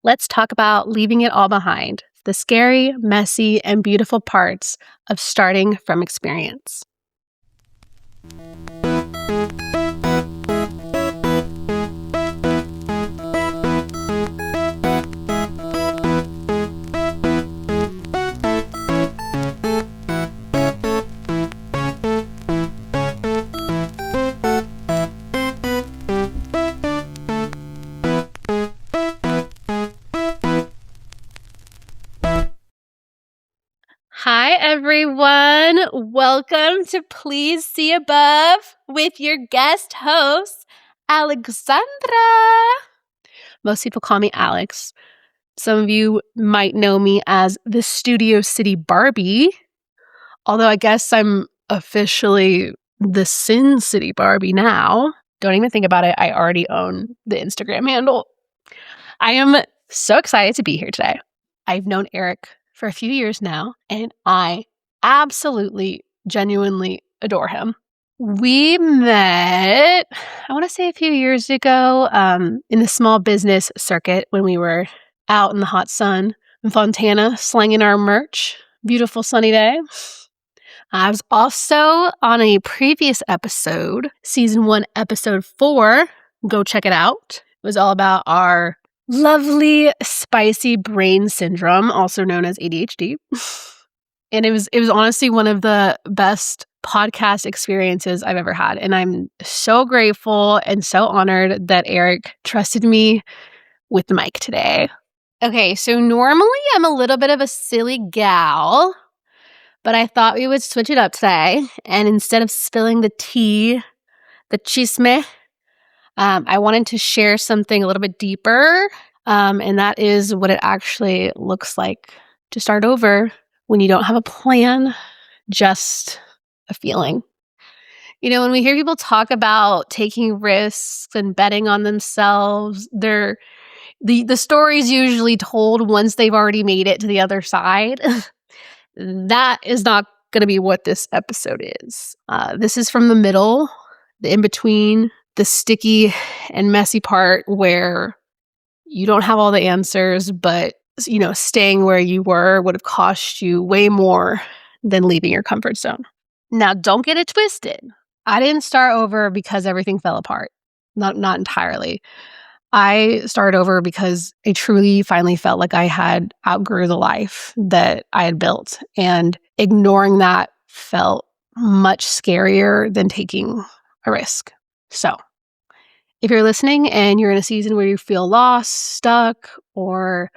Let's talk about leaving it all behind, the scary, messy, and beautiful parts of starting from experience. Hi, everyone. Welcome to Please See Above with your guest host, Alexandra. Most people call me Alex. Some of you might know me as the Studio City Barbie, although I guess I'm officially the Sin City Barbie now. Don't even think about it. I already own the Instagram handle. I am so excited to be here today. I've known Eric for a few years now, and I absolutely, genuinely adore him. We met, I want to say a few years ago, in the small business circuit when we were out in the hot sun in Fontana slanging our merch. Beautiful sunny day. I was also on a previous episode, season 1, episode 4. Go check it out. It was all about our lovely, spicy brain syndrome, also known as ADHD. And it was honestly one of the best podcast experiences I've ever had. And I'm so grateful and so honored that Eric trusted me with the mic today. Okay, so normally I'm a little bit of a silly gal, but I thought we would switch it up today. And instead of spilling the tea, the chisme, I wanted to share something a little bit deeper, and that is what it actually looks like to start over when you don't have a plan, just a feeling. You know, when we hear people talk about taking risks and betting on themselves, the story's usually told once they've already made it to the other side. That is not going to be what this episode is. This is from the middle, the in-between, the sticky and messy part where you don't have all the answers, but staying where you were would have cost you way more than leaving your comfort zone. Now, don't get it twisted. I didn't start over because everything fell apart. Not entirely. I started over because I truly finally felt like I had outgrew the life that I had built, and ignoring that felt much scarier than taking a risk. So, if you're listening and you're in a season where you feel lost, stuck, or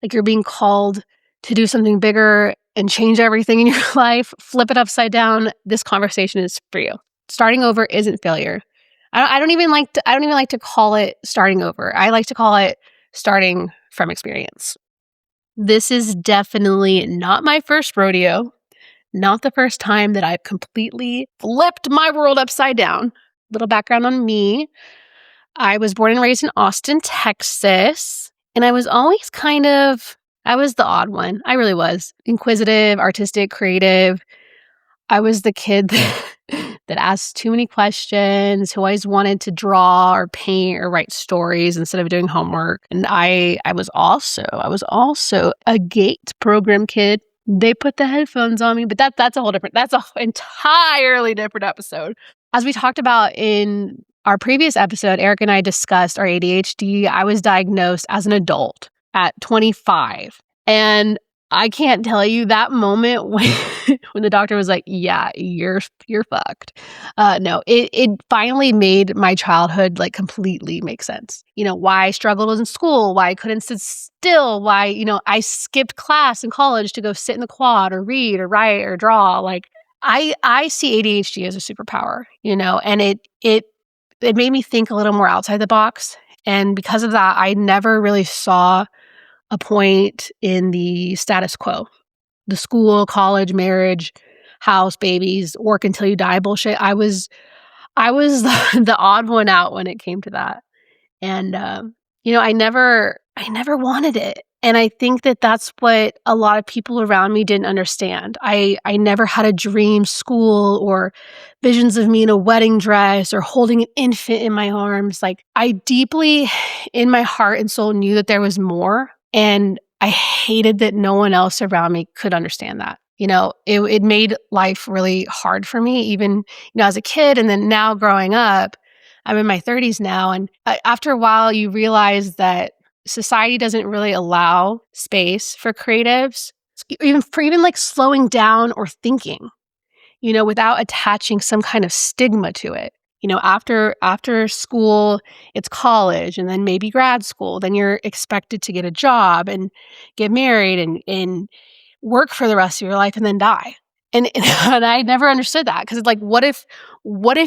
like you're being called to do something bigger and change everything in your life, flip it upside down, this conversation is for you. Starting over isn't failure. I don't even like to call it starting over. I like to call it starting from experience. This is definitely not my first rodeo, not the first time that I've completely flipped my world upside down. Little background on me. I was born and raised in Austin, Texas, and I was always I was the odd one. I really was. Inquisitive, artistic, creative. I was the kid that asked too many questions, who always wanted to draw or paint or write stories instead of doing homework. And I was also a Gates program kid. They put the headphones on me, but that's an entirely different episode. As we talked about in our previous episode, Eric and I discussed our ADHD. I was diagnosed as an adult at 25. And I can't tell you that moment when the doctor was like, yeah, you're fucked. No, it finally made my childhood like completely make sense. Why I struggled in school, why I couldn't sit still, why, I skipped class in college to go sit in the quad or read or write or draw. Like I see ADHD as a superpower, and it made me think a little more outside the box. And because of that, I never really saw a point in the status quo, the school, college, marriage, house, babies, work until you die bullshit. I was the odd one out when it came to that. And, I never wanted it. And I think that that's what a lot of people around me didn't understand. I never had a dream school or visions of me in a wedding dress or holding an infant in my arms. Like, I deeply in my heart and soul knew that there was more. And I hated that no one else around me could understand that. It made life really hard for me, even, as a kid. And then now growing up, I'm in my 30s now. And after a while, you realize that society doesn't really allow space for creatives, even like slowing down or thinking, without attaching some kind of stigma to it. After school, it's college and then maybe grad school. Then you're expected to get a job and get married and work for the rest of your life and then die. And I never understood that, because it's like, what if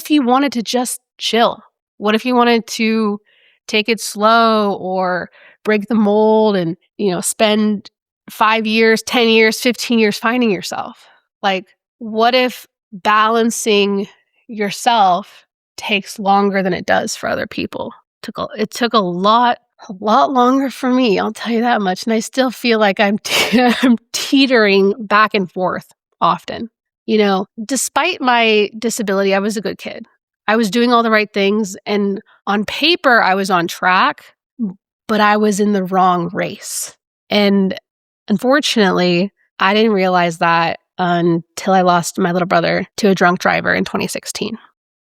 you wanted to just chill? What if you wanted to take it slow or break the mold and, spend 5 years, 10 years, 15 years finding yourself? Like, what if balancing yourself takes longer than it does for other people? It took a lot longer for me, I'll tell you that much. And I still feel like I'm teetering back and forth often. Despite my disability, I was a good kid. I was doing all the right things, and on paper, I was on track, but I was in the wrong race. And unfortunately, I didn't realize that until I lost my little brother to a drunk driver in 2016.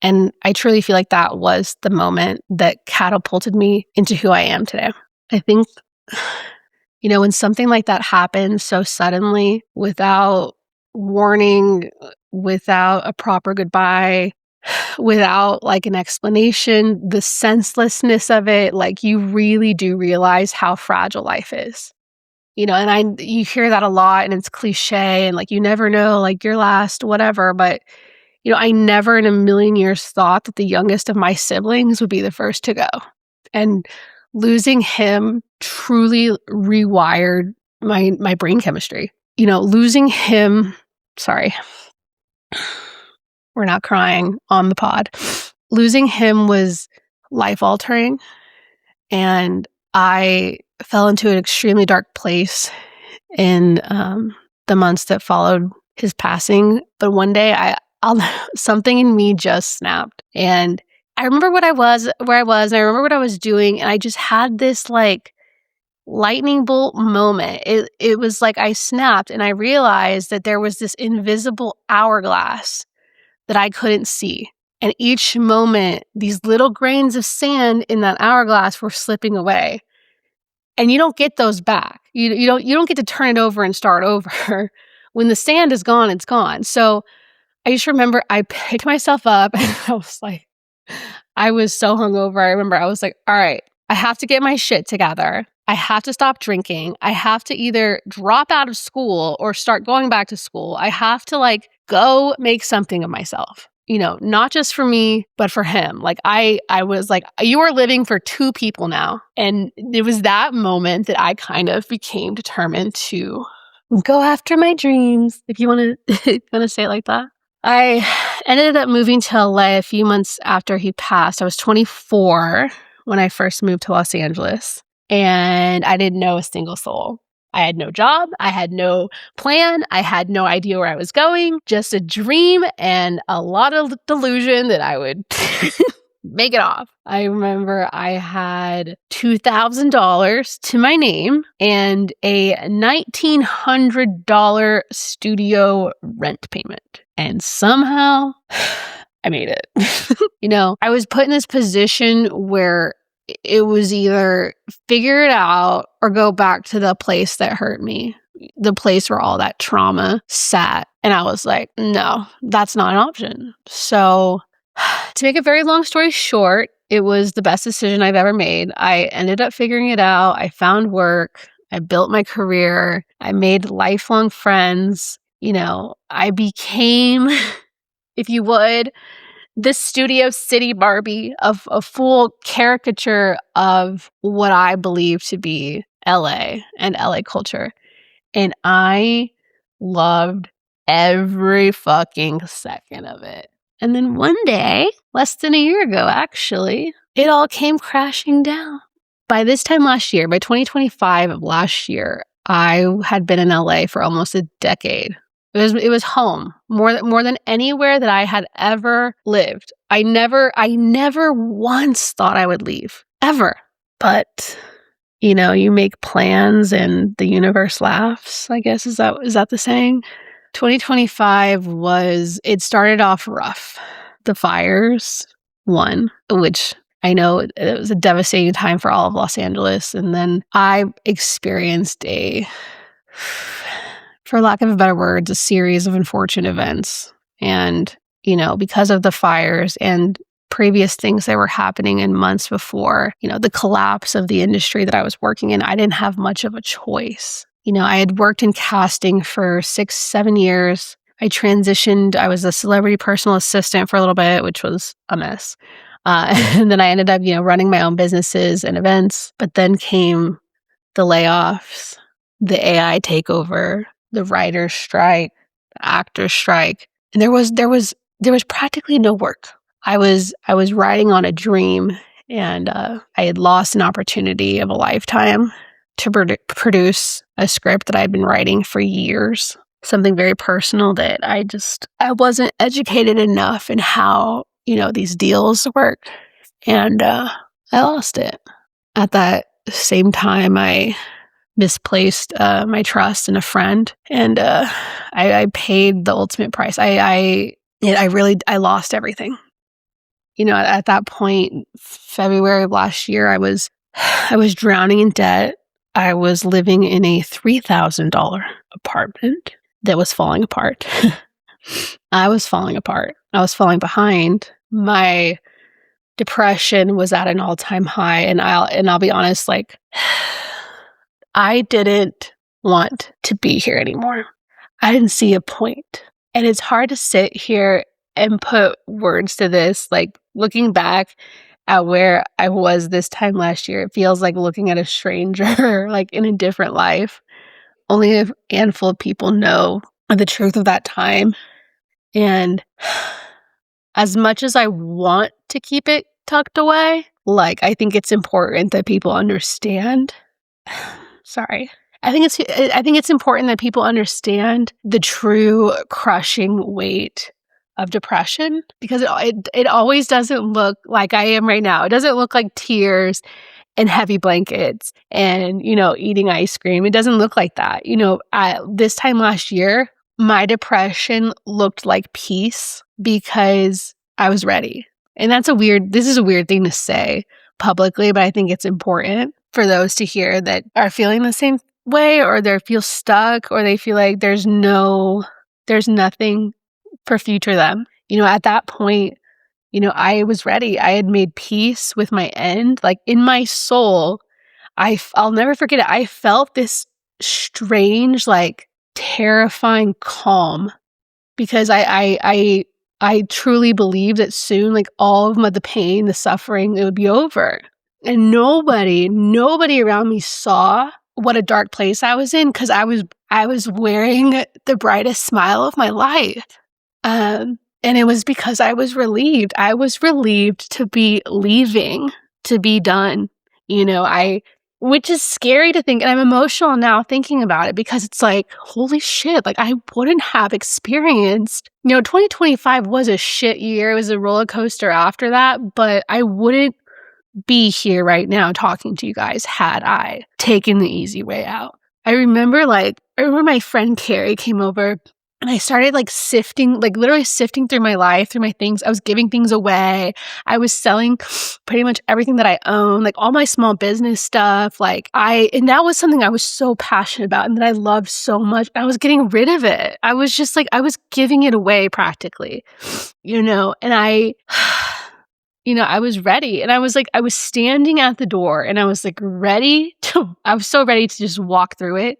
And I truly feel like that was the moment that catapulted me into who I am today. I think, when something like that happens so suddenly, without warning, without a proper goodbye, without like an explanation, the senselessness of it, like, you really do realize how fragile life is. And you hear that a lot, and it's cliche, and like, you never know, like, your last whatever. But I never in a million years thought that the youngest of my siblings would be the first to go. And losing him truly rewired my brain chemistry. Losing him, sorry, we're not crying on the pod. Losing him was life-altering, and I fell into an extremely dark place in the months that followed his passing. But one day, something in me just snapped, and I remember where I was, and I remember what I was doing, and I just had this like lightning bolt moment. It was like I snapped, and I realized that there was this invisible hourglass that I couldn't see. And each moment, these little grains of sand in that hourglass were slipping away. And you don't get those back. You don't get to turn it over and start over. When the sand is gone, it's gone. So I just remember I picked myself up, and I was so hungover. I remember I was like, all right, I have to get my shit together. I have to stop drinking. I have to either drop out of school or start going back to school. I have to like go make something of myself, not just for me, but for him. Like, I was like, you are living for two people now. And it was that moment that I kind of became determined to go after my dreams, if you want to say it like that. I ended up moving to LA a few months after he passed. I was 24 when I first moved to Los Angeles, and I didn't know a single soul. I had no job. I had no plan. I had no idea where I was going. Just a dream and a lot of delusion that I would make it off. I remember I had $2,000 to my name and a $1,900 studio rent payment. And somehow I made it. I was put in this position where it was either figure it out or go back to the place that hurt me, the place where all that trauma sat. And I was like, no, that's not an option. So to make a very long story short, it was the best decision I've ever made. I ended up figuring it out. I found work. I built my career. I made lifelong friends. I became, if you would, this Studio City Barbie of a full caricature of what I believe to be LA and LA culture. And I loved every fucking second of it. And then one day, less than a year ago, actually, it all came crashing down. by this time last year, by 2025 of last year, I had been in LA for almost a decade. It was home more than anywhere that I had ever lived. I never once thought I would leave, ever. But you make plans and the universe laughs, I guess. Is that the saying? 2025 it started off rough. The fires, one, which I know it was a devastating time for all of Los Angeles. And then I experienced for lack of better words, a series of unfortunate events. And, because of the fires and previous things that were happening in months before, the collapse of the industry that I was working in, I didn't have much of a choice. I had worked in casting for 6-7 years. I transitioned. I was a celebrity personal assistant for a little bit, which was a mess. And then I ended up, running my own businesses and events. But then came the layoffs, the AI takeover, the writer's strike, the actor's strike. And there was practically no work. I was riding on a dream, and I had lost an opportunity of a lifetime to produce a script that I'd been writing for years. Something very personal that I wasn't educated enough in how, these deals work. And I lost it. At that same time, I misplaced my trust in a friend, and I paid the ultimate price. I lost everything. At that point, February of last year, I was drowning in debt. I was living in a $3,000 apartment that was falling apart. I was falling apart. I was falling behind. My depression was at an all-time high, and I'll be honest, I didn't want to be here anymore. I didn't see a point. And it's hard to sit here and put words to this. Looking back at where I was this time last year, it feels like looking at a stranger, in a different life. Only a handful of people know the truth of that time. And as much as I want to keep it tucked away, I think it's important that people understand. Sorry. I think it's important that people understand the true crushing weight of depression, because it always doesn't look like I am right now. It doesn't look like tears and heavy blankets and, eating ice cream. It doesn't look like that. This time last year, my depression looked like peace because I was ready. And this is a weird thing to say publicly, but I think it's important for those to hear that are feeling the same way, or they feel stuck, or they feel like there's nothing for future them. At that point, I was ready. I had made peace with my end. In my soul, I'll never forget it. I felt this strange, terrifying calm, because I truly believed that soon, all of the pain, the suffering, it would be over. And nobody around me saw what a dark place I was in, because I was wearing the brightest smile of my life. And it was because I was relieved. I was relieved to be leaving, to be done. Which is scary to think, and I'm emotional now thinking about it, because it's holy shit, I wouldn't have experienced, 2025 was a shit year. It was a roller coaster after that, but I wouldn't be here right now talking to you guys had I taken the easy way out. I remember my friend Carrie came over, and I started literally sifting through my life, through my things. I was giving things away. I was selling pretty much everything that I own, all my small business stuff. And that was something I was so passionate about and that I loved so much. I was getting rid of it. I was just I was giving it away practically, and I was ready, and I was standing at the door, and I was I was so ready to just walk through it,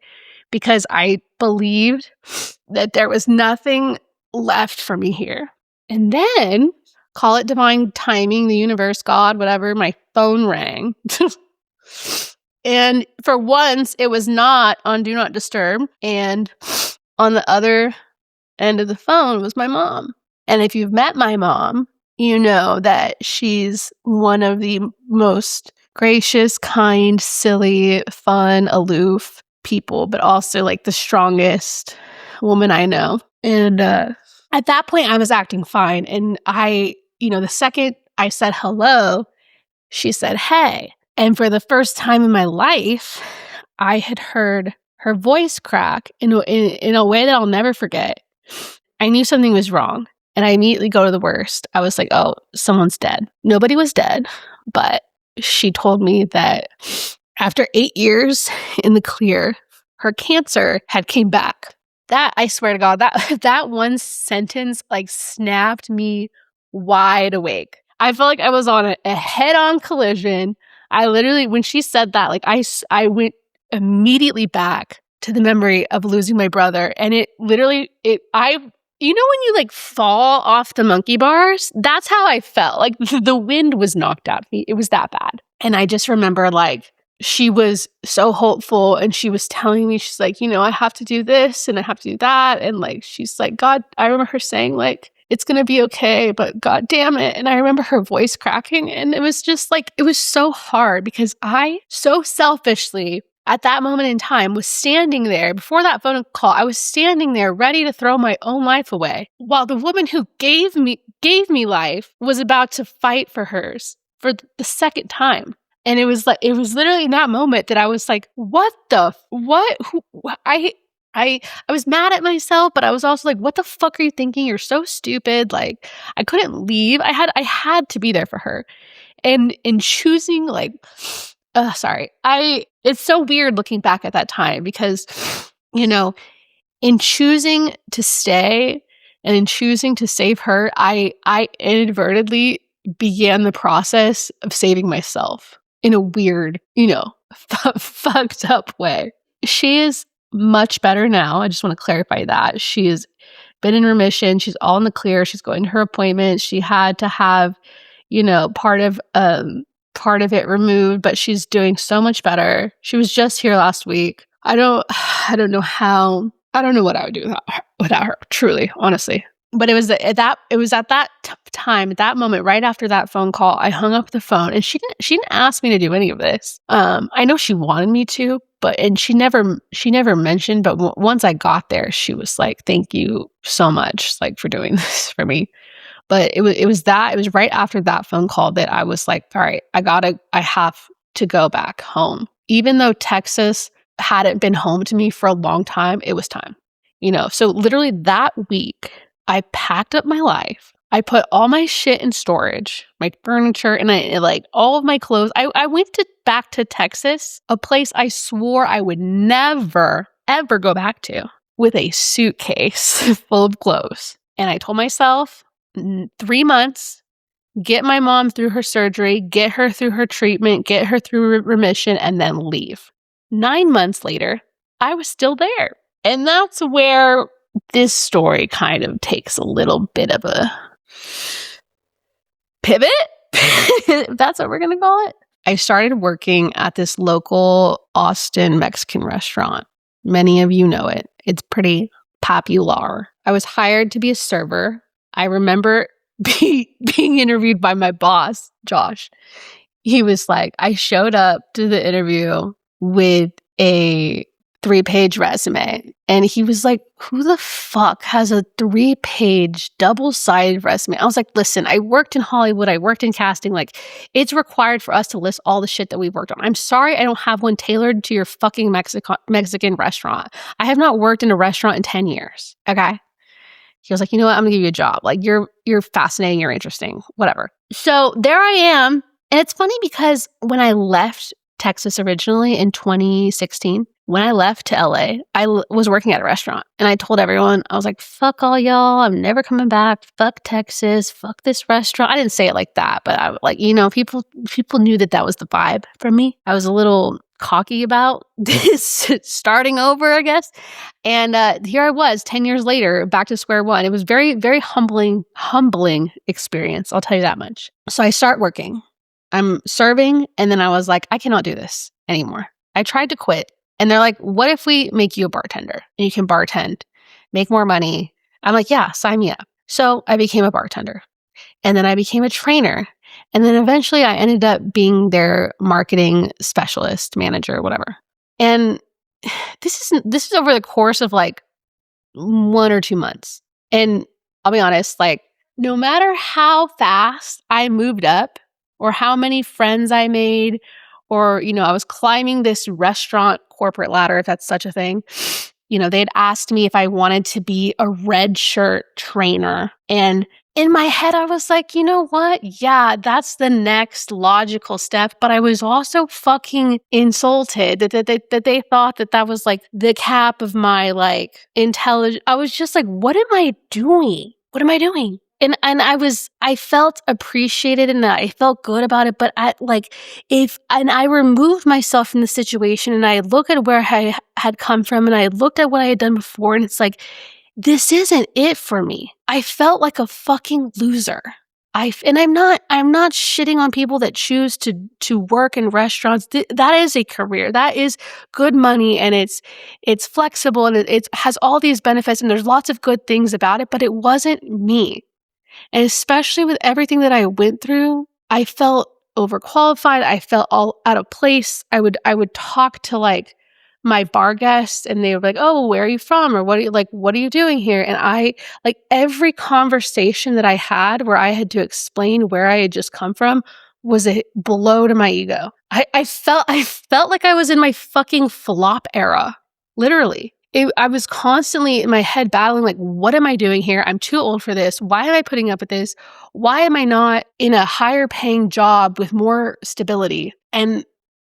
because I believed that there was nothing left for me here. And then, call it divine timing, the universe, God, whatever, my phone rang. And for once, it was not on Do Not Disturb. And on the other end of the phone was my mom. And if you've met my mom, you know that she's one of the most gracious, kind, silly, fun, aloof people, but also like the strongest woman I know. And at that point, I was acting fine. And the second I said hello, she said, hey. And for the first time in my life, I had heard her voice crack in a way that I'll never forget. I knew something was wrong, and I immediately go to the worst. I was like, oh, someone's dead. Nobody was dead, but she told me that after 8 years in the clear, her cancer had came back. That, I swear to God, that one sentence like snapped me wide awake. I felt like I was on a head-on collision. I literally, when she said that, like I went immediately back to the memory of losing my brother. And it literally, when you like fall off the monkey bars, that's how I felt. Like the wind was knocked out of me. It was that bad. And I just remember like, she was so hopeful and she was telling me, she's like, I have to do this and I have to do that. And like, she's like, God, I remember her saying like, it's going to be okay, but God damn it. And I remember her voice cracking, and it was just like, it was so hard because I so selfishly at that moment in time was standing there before that phone call. I was standing there ready to throw my own life away while the woman who gave me life was about to fight for hers for the second time. And it was literally in that moment that I was like, I was mad at myself, but I was also like, what the fuck are you thinking? You're so stupid. Like, I couldn't leave. I had to be there for her. And in choosing like, it's so weird looking back at that time because, in choosing to stay and in choosing to save her, I inadvertently began the process of saving myself in a weird, fucked up way. She is much better now. I just want to clarify that. She has been in remission. She's all in the clear. She's going to her appointment. She had to have, part of it removed, but she's doing so much better. She was just here last week. I don't know what I would do without her, truly, honestly. But it was at that time, at that moment, right after that phone call, I hung up the phone, and she didn't ask me to do any of this. I know she wanted me to, and she never mentioned. But once I got there, she was like, "Thank you so much, like for doing this for me." But it was right after that phone call that I was like, "All right, I have to go back home." Even though Texas hadn't been home to me for a long time, it was time. So literally that week, I packed up my life. I put all my shit in storage, my furniture, and I like all of my clothes. I went back to Texas, a place I swore I would never, ever go back to, with a suitcase full of clothes. And I told myself, 3 months, get my mom through her surgery, get her through her treatment, get her through remission, and then leave. 9 months later, I was still there. And that's where this story kind of takes a little bit of a pivot, if that's what we're going to call it. I started working at this local Austin Mexican restaurant. Many of you know it. It's pretty popular. I was hired to be a server. I remember being interviewed by my boss, Josh. He was like, I showed up to the interview with a 3-page resume. And he was like, who the fuck has a 3-page double-sided resume? I was like, listen, I worked in Hollywood. I worked in casting. Like, it's required for us to list all the shit that we've worked on. I'm sorry I don't have one tailored to your fucking Mexican restaurant. I have not worked in a restaurant in 10 years. Okay? He was like, you know what? I'm going to give you a job. Like, you're fascinating. You're interesting. Whatever. So there I am. And it's funny because when I left Texas originally in 2016, when I left to LA, I was working at a restaurant, and I told everyone, I was like, fuck all y'all, I'm never coming back, fuck Texas, fuck this restaurant. I didn't say it like that, but I like, people knew that was the vibe from me. I was a little cocky about this starting over, I guess. And here I was 10 years later, back to square one. It was very, very humbling experience. I'll tell you that much. So I start working, I'm serving, and then I was like, I cannot do this anymore. I tried to quit. And they're like, what if we make you a bartender and you can bartend, make more money? I'm like, yeah, sign me up. So I became a bartender, and then I became a trainer, And then eventually I ended up being their marketing specialist, manager, whatever. And this is over the course of like 1 or 2 months. And I'll be honest, like no matter how fast I moved up or how many friends I made, or, I was climbing this restaurant corporate ladder, if that's such a thing, they'd asked me if I wanted to be a red shirt trainer. And in my head, I was like, you know what? Yeah, that's the next logical step. But I was also fucking insulted that they thought that was like the cap of my like intelligence. I was just like, what am I doing? What am I doing? And I felt appreciated and I felt good about it. But I removed myself from the situation and I look at where I had come from and I looked at what I had done before and it's like, this isn't it for me. I felt like a fucking loser. I'm not shitting on people that choose to work in restaurants. That is a career. That is good money and it's flexible and it has all these benefits and there's lots of good things about it, but it wasn't me. And especially with everything that I went through, I felt overqualified. I felt all out of place. I would talk to like my bar guests and they were like, "Oh, where are you from?" Or what are you doing here? And I like every conversation that I had where I had to explain where I had just come from was a blow to my ego. I felt like I was in my fucking flop era. Literally. I was constantly in my head battling, like, what am I doing here? I'm too old for this. Why am I putting up with this? Why am I not in a higher paying job with more stability? And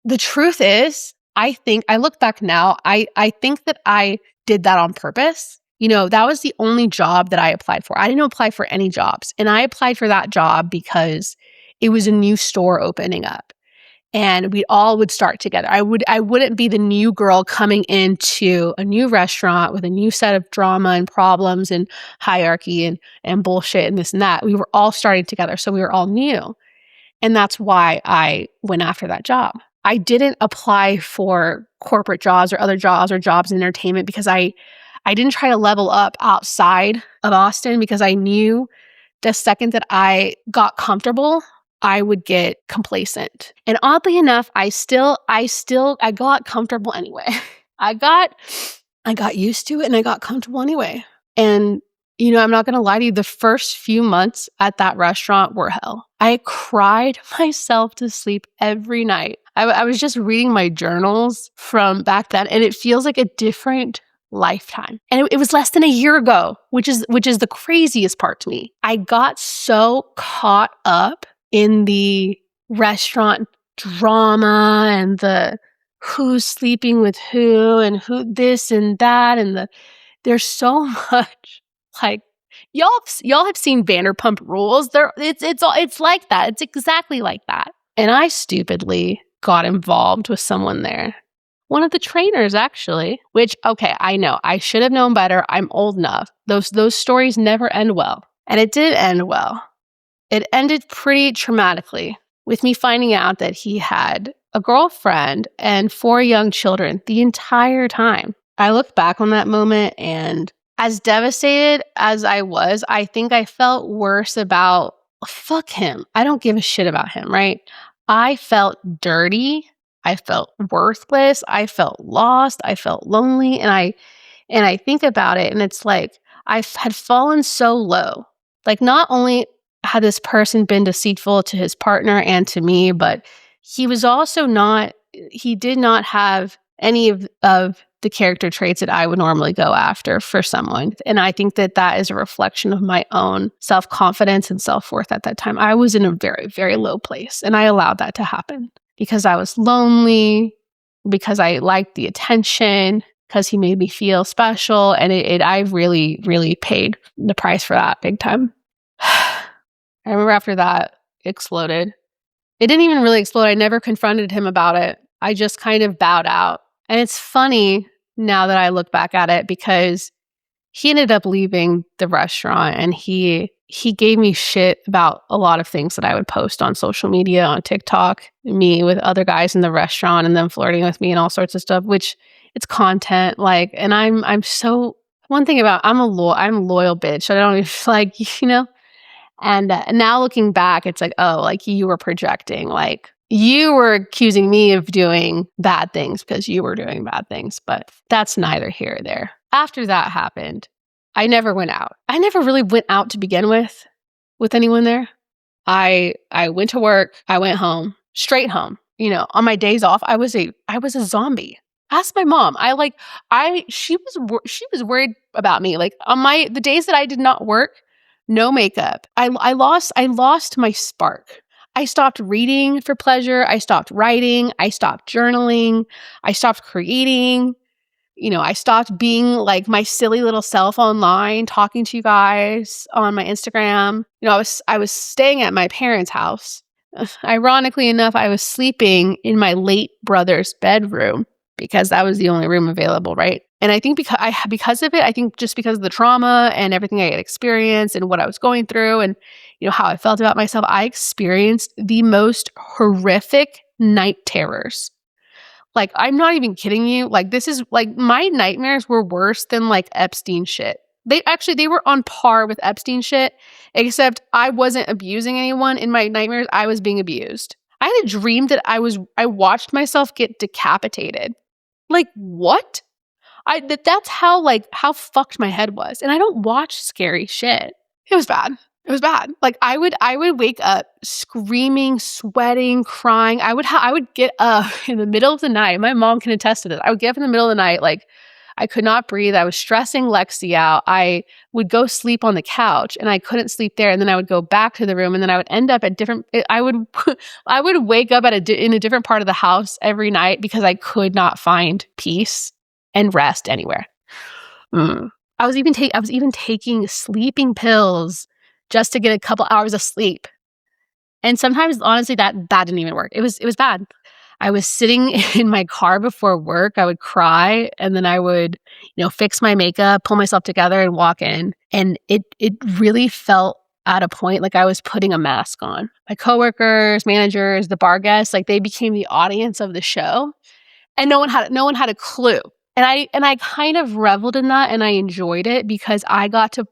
the truth is, I look back now, I think that I did that on purpose. That was the only job that I applied for. I didn't apply for any jobs. And I applied for that job because it was a new store opening up. And we all would start together. I wouldn't be the new girl coming into a new restaurant with a new set of drama and problems and hierarchy and bullshit and this and that. We were all starting together. So we were all new. And that's why I went after that job. I didn't apply for corporate jobs or other jobs or jobs in entertainment because I didn't try to level up outside of Austin because I knew the second that I got comfortable, I would get complacent. And oddly enough, I got comfortable anyway. I got used to it and I got comfortable anyway. And, I'm not going to lie to you, the first few months at that restaurant were hell. I cried myself to sleep every night. I was just reading my journals from back then and it feels like a different lifetime. And it was less than a year ago, which is the craziest part to me. I got so caught up in the restaurant drama and the who's sleeping with who and who this and that and there's so much like y'all have seen Vanderpump Rules. It's like that. It's exactly like that. And I stupidly got involved with someone there. One of the trainers actually, which okay, I know. I should have known better. I'm old enough. Those stories never end well. And it did end well. It ended pretty traumatically with me finding out that he had a girlfriend and 4 young children the entire time. I look back on that moment and as devastated as I was, I think I felt worse about, fuck him. I don't give a shit about him, right? I felt dirty. I felt worthless. I felt lost. I felt lonely. And I think about it and it's like, I had fallen so low. Like not only had this person been deceitful to his partner and to me, but he did not have any of the character traits that I would normally go after for someone. And I think that is a reflection of my own self-confidence and self-worth at that time. I was in a very, very low place and I allowed that to happen because I was lonely, because I liked the attention, because he made me feel special. And I really, really paid the price for that big time. I remember after that exploded. It didn't even really explode. I never confronted him about it. I just kind of bowed out. And it's funny now that I look back at it because he ended up leaving the restaurant and he gave me shit about a lot of things that I would post on social media, on TikTok, me with other guys in the restaurant and them flirting with me and all sorts of stuff, which it's content. Like, and I'm so, one thing about, I'm a loyal bitch. I don't even And now looking back, it's like, oh, like you were projecting, like you were accusing me of doing bad things because you were doing bad things. But that's neither here or there. After that happened, I never went out. I never really went out to begin with anyone there. I went to work. I went home, straight home. You know, on my days off, I was a zombie. Ask my mom. She was worried about me. Like on the days that I did not work, no makeup. I lost my spark. I stopped reading for pleasure. I stopped writing. I stopped journaling. I stopped creating. You know, I stopped being like my silly little self online, talking to you guys on my Instagram. You know, I was staying at my parents' house. Ironically enough, I was sleeping in my late brother's bedroom because that was the only room available, right? And I think because of it, I think just because of the trauma and everything I had experienced and what I was going through and, you know, how I felt about myself, I experienced the most horrific night terrors. Like, I'm not even kidding you. Like, this is like my nightmares were worse than like Epstein shit. They were on par with Epstein shit, except I wasn't abusing anyone. In my nightmares, I was being abused. I had a dream that I watched myself get decapitated. Like, what? That's how fucked my head was. And I don't watch scary shit. It was bad. It was bad. Like I would wake up screaming, sweating, crying. I would get up in the middle of the night. My mom can attest to this. I would get up in the middle of the night, like I could not breathe. I was stressing Lexi out. I would go sleep on the couch and I couldn't sleep there. And then I would go back to the room and then I would end up at I would wake up in a different part of the house every night because I could not find peace and rest anywhere. I was even taking sleeping pills just to get a couple hours of sleep. And sometimes, honestly, that didn't even work. It was bad. I was sitting in my car before work. I would cry and then I would, you know, fix my makeup, pull myself together and walk in. And it really felt at a point like I was putting a mask on. My coworkers, managers, the bar guests, like they became the audience of the show. And no one had a clue. And I kind of reveled in that and I enjoyed it because I got to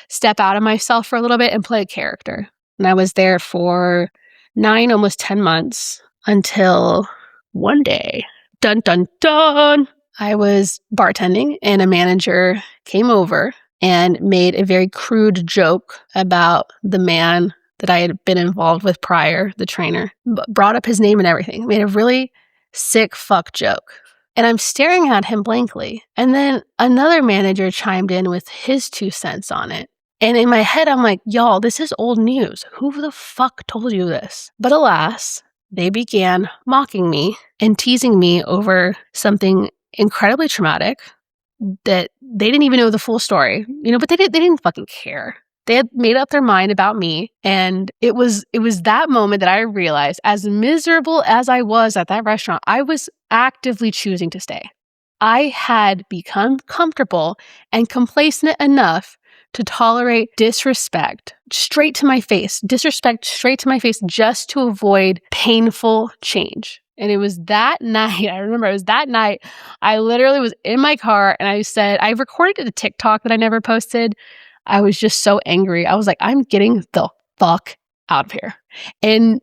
step out of myself for a little bit and play a character. And I was there for 9, almost 10 months until one day, dun, dun, dun, I was bartending and a manager came over and made a very crude joke about the man that I had been involved with prior, the trainer, brought up his name and everything, made a really sick fuck joke. And I'm staring at him blankly. And then another manager chimed in with his 2 cents on it. And in my head, I'm like, y'all, this is old news. Who the fuck told you this? But alas, they began mocking me and teasing me over something incredibly traumatic that they didn't even know the full story, you know, but they didn't fucking care. They had made up their mind about me. And it was that moment that I realized, as miserable as I was at that restaurant, I was actively choosing to stay. I had become comfortable and complacent enough to tolerate disrespect straight to my face, just to avoid painful change. And it was that night, I remember it was that night, I literally was in my car and I recorded a TikTok that I never posted. I was just so angry. I was like, I'm getting the fuck out of here. And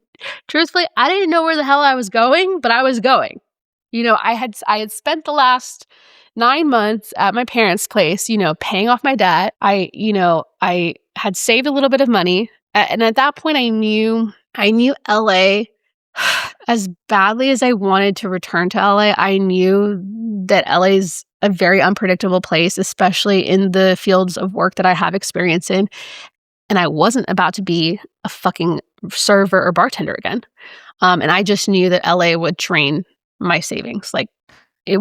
truthfully, I didn't know where the hell I was going, but I was going. You know, I had spent the last 9 months at my parents' place, you know, paying off my debt. I had saved a little bit of money. And at that point, I knew LA. As badly as I wanted to return to LA, I knew that LA's a very unpredictable place, especially in the fields of work that I have experience in. And I wasn't about to be a fucking server or bartender again. And I just knew that LA would drain my savings. Like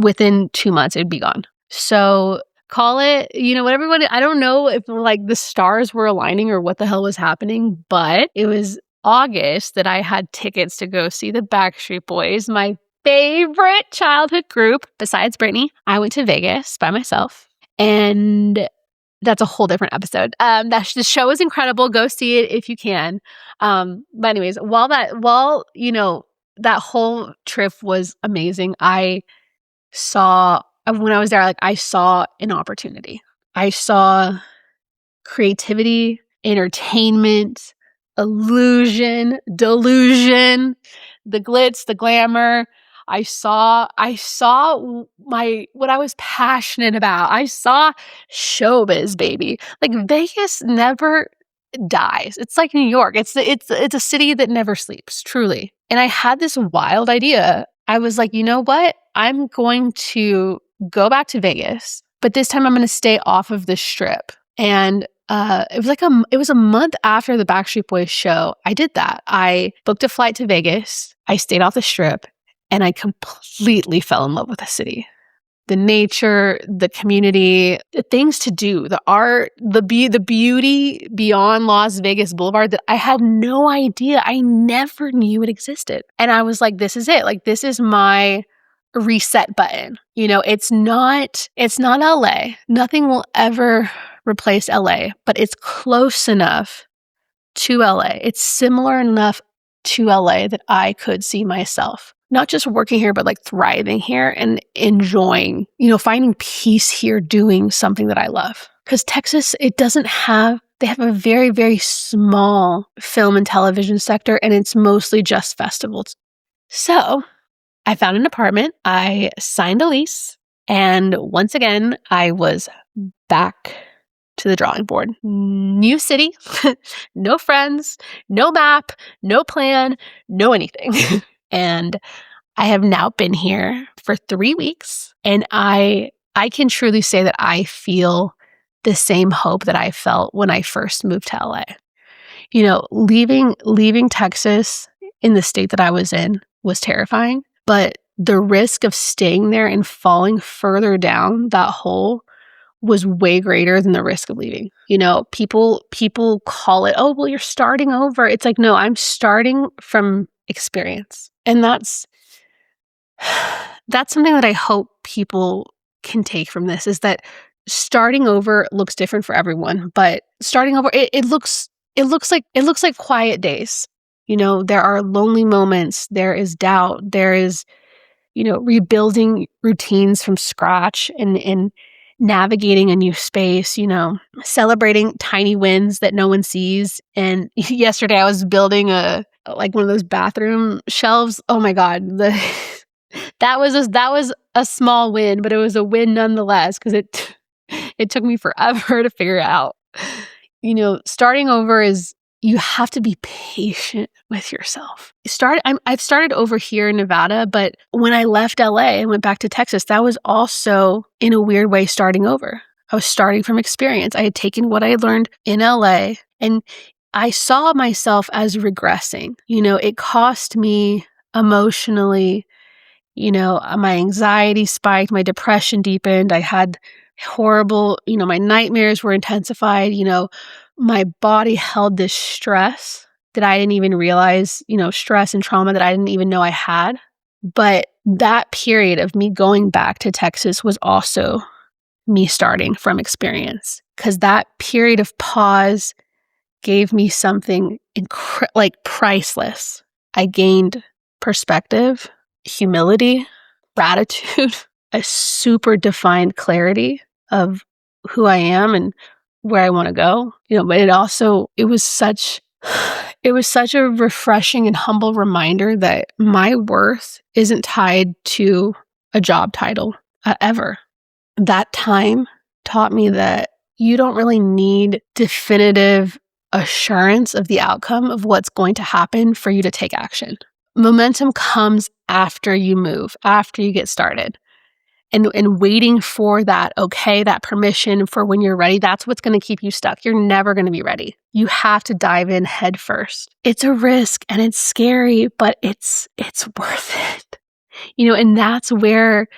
within 2 months, it'd be gone. So call it, you know, what everybody, I don't know if like the stars were aligning or what the hell was happening, but it was August that I had tickets to go see the Backstreet Boys, my favorite childhood group besides Britney. I went to Vegas by myself, and that's a whole different episode. The show is incredible. Go see it if you can. But anyways, while you know that whole trip was amazing, I saw when I was there, like I saw an opportunity. I saw creativity, entertainment, illusion, delusion, the glitz, the glamour. I saw what I was passionate about. I saw showbiz, baby. Like Vegas never dies. It's like New York. It's a city that never sleeps, truly. And I had this wild idea. I was like, you know what? I'm going to go back to Vegas, but this time I'm going to stay off of the Strip. And it was a month after the Backstreet Boys show. I did that. I booked a flight to Vegas. I stayed off the Strip, and I completely fell in love with the city. The nature, the community, the things to do, the art, the beauty beyond Las Vegas Boulevard that I had no idea. I never knew it existed. And I was like, this is it. Like, this is my reset button. It's not LA. Nothing will ever replace LA, but it's close enough to LA. It's similar enough to LA that I could see myself not just working here, but like thriving here and enjoying, finding peace here doing something that I love. Because Texas, they have a very, very small film and television sector, and it's mostly just festivals. So I found an apartment, I signed a lease, and once again, I was back to the drawing board. New city, no friends, no map, no plan, no anything. And I have now been here for 3 weeks, and I can truly say that I feel the same hope that I felt when I first moved to LA. Leaving Texas in the state that I was in was terrifying, but the risk of staying there and falling further down that hole was way greater than the risk of leaving. People call it, oh, well, you're starting over. It's like, no, I'm starting from experience. And that's something that I hope people can take from this, is that starting over looks different for everyone, but starting over, it looks like quiet days. There are lonely moments, there is doubt, there is, rebuilding routines from scratch and navigating a new space, celebrating tiny wins that no one sees. And yesterday I was building one of those bathroom shelves. Oh my God. That was a small win, but it was a win nonetheless, because it took me forever to figure it out. Starting over is, you have to be patient with yourself. I've started over here in Nevada, but when I left LA and went back to Texas, that was also, in a weird way, starting over. I was starting from experience. I had taken what I had learned in LA, and I saw myself as regressing. It cost me emotionally. My anxiety spiked, my depression deepened. I had horrible, my nightmares were intensified. My body held this stress that I didn't even realize, stress and trauma that I didn't even know I had. But that period of me going back to Texas was also me starting from experience, because that period of pause gave me something priceless. I gained perspective, humility, gratitude, a super defined clarity of who I am and where I want to go. But it was such a refreshing and humble reminder that my worth isn't tied to a job title ever. That time taught me that you don't really need definitive assurance of the outcome of what's going to happen for you to take action. Momentum comes after you move, after you get started. And waiting for that permission for when you're ready, that's what's going to keep you stuck. You're never going to be ready. You have to dive in head first. It's a risk and it's scary, but it's worth it. And that's where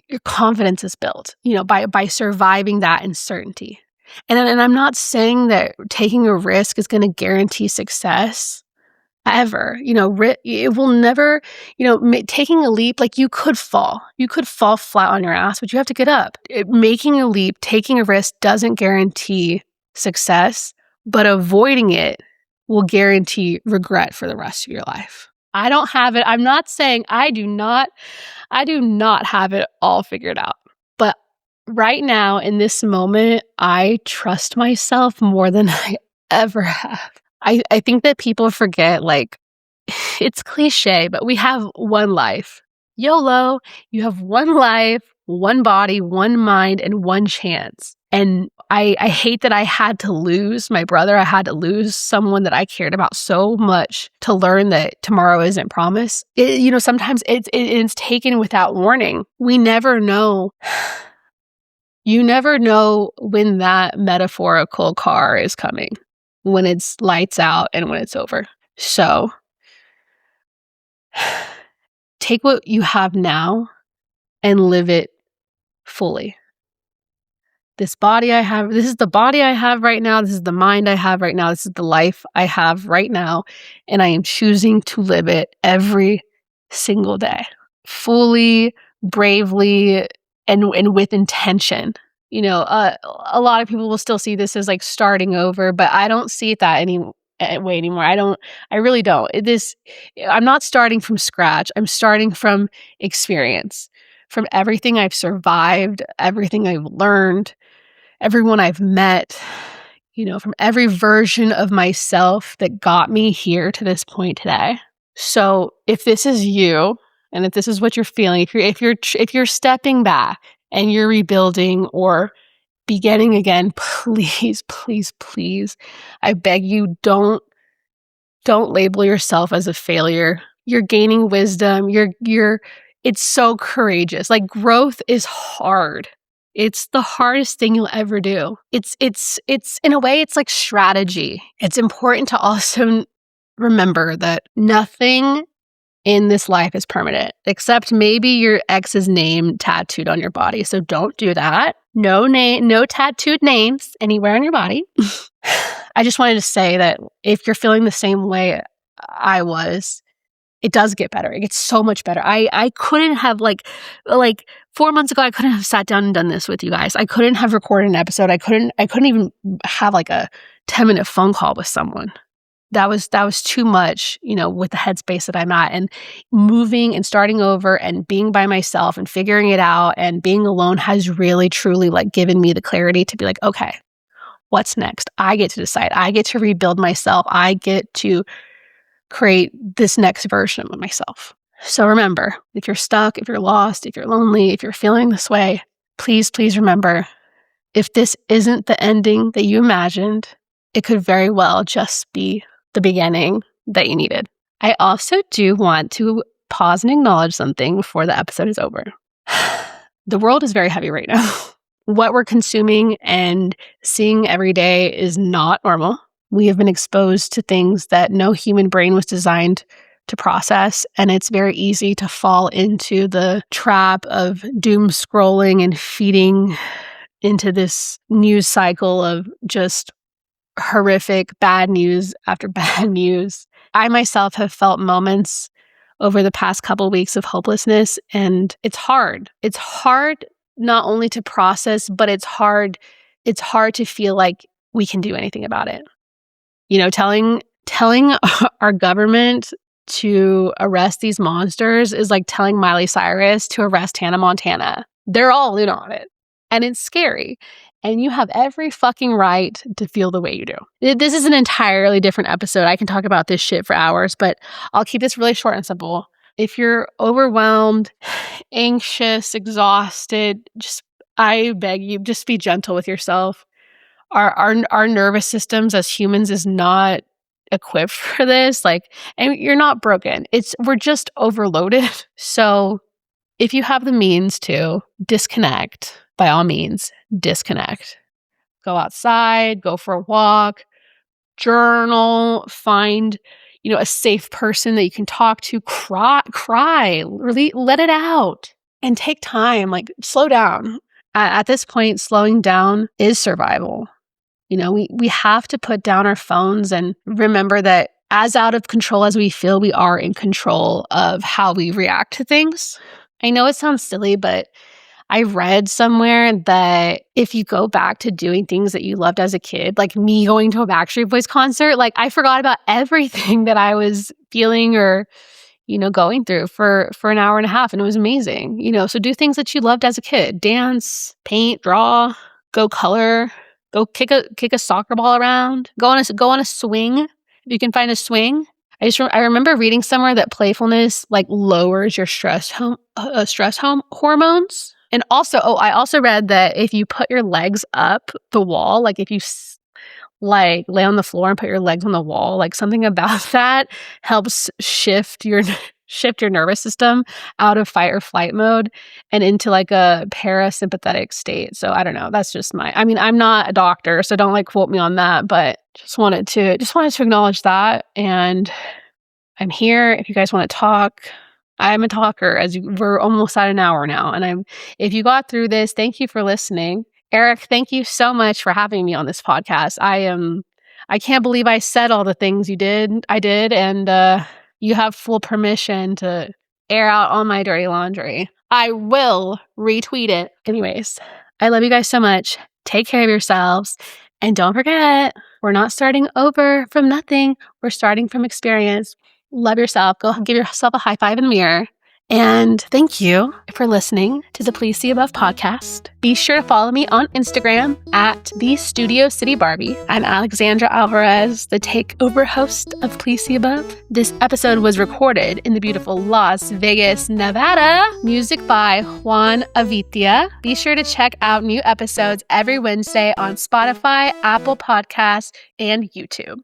your confidence is built, by surviving that uncertainty. And I'm not saying that taking a risk is going to guarantee success ever. It will never, taking a leap, like you could fall flat on your ass, but you have to get up. Making a leap, taking a risk doesn't guarantee success, but avoiding it will guarantee regret for the rest of your life. I don't have it. I'm not saying I do not have it all figured out, but right now in this moment, I trust myself more than I ever have. I think that people forget, like, it's cliche, but we have one life. YOLO, you have one life, one body, one mind, and one chance. And I hate that I had to lose my brother. I had to lose someone that I cared about so much to learn that tomorrow isn't promised. Sometimes it's taken without warning. We never know. You never know when that metaphorical car is coming, when it's lights out and when it's over. So take what you have now and live it fully. This body I have, this is the body I have right now. This is the mind I have right now. This is the life I have right now. And I am choosing to live it every single day, fully, bravely, and with intention. A lot of people will still see this as like starting over, but I don't see it that way anymore. I really don't. I'm not starting from scratch. I'm starting from experience, from everything I've survived, everything I've learned, everyone I've met, from every version of myself that got me here to this point today. So if this is you, and if this is what you're feeling, if you're stepping back and you're rebuilding or beginning again, please, please, please, I beg you, don't label yourself as a failure. You're gaining wisdom. It's so courageous. Like, growth is hard. It's the hardest thing you'll ever do. It's in a way, it's like strategy. It's important to also remember that nothing in this life is permanent, except maybe your ex's name tattooed on your body. So don't do that. No tattooed names anywhere on your body. I just wanted to say that if you're feeling the same way I was, it does get better. It gets so much better. I couldn't have like 4 months ago, I couldn't have sat down and done this with you guys. I couldn't have recorded an episode. I couldn't even have like a 10-minute phone call with someone. That was too much, with the headspace that I'm at, and moving and starting over and being by myself and figuring it out and being alone has really, truly like given me the clarity to be like, okay, what's next? I get to decide. I get to rebuild myself. I get to create this next version of myself. So remember, if you're stuck, if you're lost, if you're lonely, if you're feeling this way, please, please remember, if this isn't the ending that you imagined, it could very well just be the beginning that you needed. I also do want to pause and acknowledge something before the episode is over. The world is very heavy right now. What we're consuming and seeing every day is not normal. We have been exposed to things that no human brain was designed to process, and it's very easy to fall into the trap of doom scrolling and feeding into this news cycle of just horrific bad news after bad news. I myself have felt moments over the past couple weeks of hopelessness, and it's hard. It's hard not only to process, but it's hard to feel like we can do anything about it. Telling our government to arrest these monsters is like telling Miley Cyrus to arrest Hannah Montana. They're all in on it. And it's scary. And you have every fucking right to feel the way you do. This is an entirely different episode. I can talk about this shit for hours, but I'll keep this really short and simple. If you're overwhelmed, anxious, exhausted, I beg you, just be gentle with yourself. Our nervous systems as humans is not equipped for this. And you're not broken. We're just overloaded. So if you have the means to disconnect, by all means, disconnect. Go outside, go for a walk, journal, find, a safe person that you can talk to, cry, really let it out, and take time, slow down. At this point, slowing down is survival. We have to put down our phones and remember that as out of control as we feel, we are in control of how we react to things. I know it sounds silly, but I read somewhere that if you go back to doing things that you loved as a kid, like me going to a Backstreet Boys concert, I forgot about everything that I was feeling or, going through for an hour and a half. And it was amazing. So do things that you loved as a kid. Dance, paint, draw, go color, go kick a soccer ball around, go on a swing. you can find a swing. I remember reading somewhere that playfulness like lowers your stress hormones. And also, I also read that if you put your legs up the wall, like if you like lay on the floor and put your legs on the wall, like something about that helps shift your nervous system out of fight or flight mode and into like a parasympathetic state. So I don't know. That's just I'm not a doctor, so don't like quote me on that, but just wanted to acknowledge that. And I'm here if you guys want to talk. I'm a talker, we're almost at an hour now. And if you got through this, thank you for listening. Eric, thank you so much for having me on this podcast. I can't believe I said all the things I did, and you have full permission to air out all my dirty laundry. I will retweet it. Anyways, I love you guys so much. Take care of yourselves. And don't forget, we're not starting over from nothing. We're starting from experience. Love yourself. Go give yourself a high five in the mirror. And thank you for listening to the Please See Above podcast. Be sure to follow me on Instagram at the Studio City Barbie. I'm Alexandra Alvarez, the takeover host of Please See Above. This episode was recorded in the beautiful Las Vegas, Nevada. Music by Juan Avitia. Be sure to check out new episodes every Wednesday on Spotify, Apple Podcasts, and YouTube.